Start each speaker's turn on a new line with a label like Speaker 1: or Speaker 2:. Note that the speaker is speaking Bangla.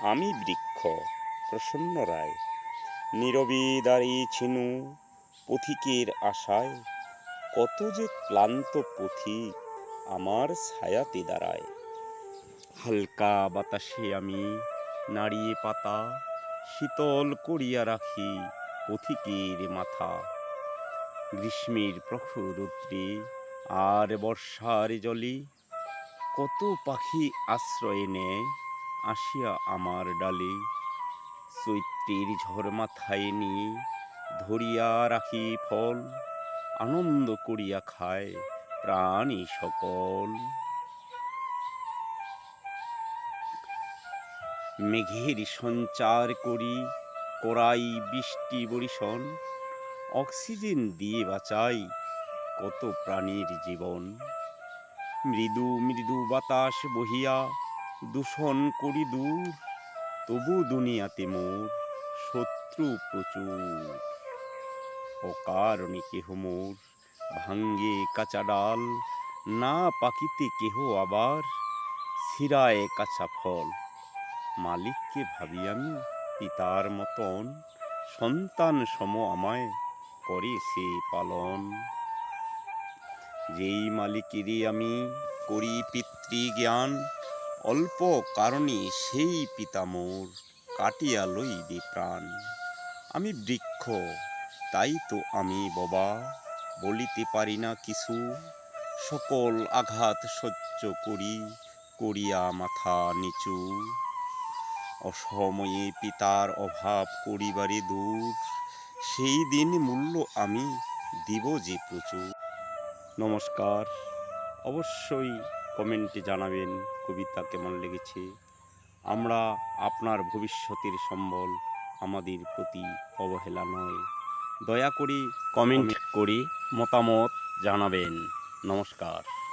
Speaker 1: আমি বৃক্ষ প্রসন্ন রায়, নীরবে দাঁড়িয়ে ছিনু পথিকের আশায়, কত যে ক্লান্ত পথিক আমার ছায়াতে দাঁড়ায়। হালকা বাতাসে আমি নাড়িয়ে পাতা, শীতল করিয়া রাখি পথিকের মাথা। গ্রীষ্মের প্রখর রৌদ্রে আর বর্ষার জলে কত পাখি আশ্রয় নেয় আসিয়া আমার ডালে। চৈত্রের ঝড় মাথায় নিয়ে ধরিয়া রাখি ফল, আনন্দ করিয়া খায় প্রাণী সকল। মেঘের সঞ্চার করি করাই বৃষ্টি বরিশন, অক্সিজেন দিয়ে বাঁচাই কত প্রাণীর জীবন। মৃদু মৃদু বাতাস বহিয়া দূষণ করি দূর, তবু দুনিয়াতে মোর শত্রু প্রচুর। অকারণে কেহ মোর ভাঙ্গে কাঁচা ডাল, না পাকিতে কেহ আবার ছিঁড়ায় কাঁচা ফল। মালিককে ভাবি আমি পিতার মতন, সন্তান সম আমায় করে সে পালন। যেই মালিকেরই আমি করি পিতৃজ্ঞান, অল্প কারণে সেই পিতা মোর কাটিয়া লইবে প্রাণ। আমি বৃক্ষ, তাই তো আমি বোবা, বলিতে পারি না কিছু, সকল আঘাত সহ্য করি করিয়া মাথা নিচু। অসময়ে পিতার অভাব করিবারে দূর, সেই দিন মূল্য আমি দিব যে প্রচুর। নমস্কার, অবশ্যই কমেন্টে জানাবেন কবিতা কেমন লেগেছে। আমরা আপনার ভবিষ্যতের সম্বল, আমাদের প্রতি অবহেলা নয়। দয়া করে কমেন্ট করে মতামত জানাবেন। নমস্কার।